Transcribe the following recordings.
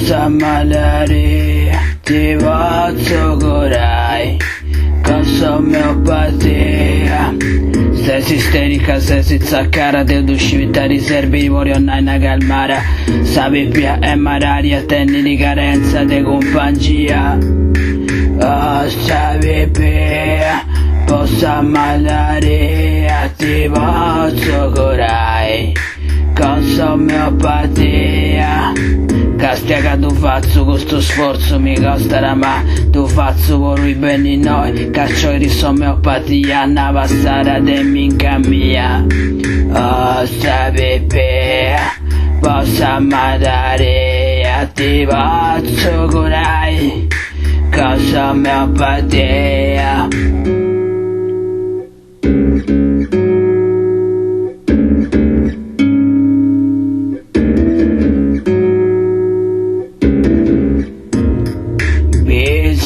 possa ammalare, ti posso curare con omeopatia. Se si isterica, se si zaccara, te uscita riservi di muori online calmara. Sapi pia e mararia, tenni di carenza de compagnia. Oh, sapi pia, possa ammalare, ti posso curare con omeopatia. Castiga tu faccio questo sforzo mi costerà ma tu faccio per i beni noi caccio di omeopatia una passata de minca mia. Oh sapi possa ammalare, ti posso curare con omeopatia.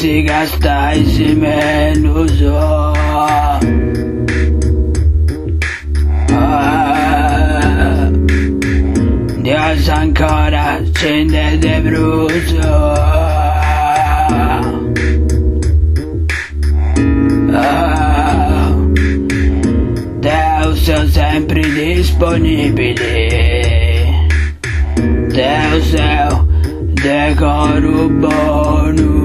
Si gastai si menuso Dios ancora scende de bruso Deus è sempre disponibile Deus è decoro buono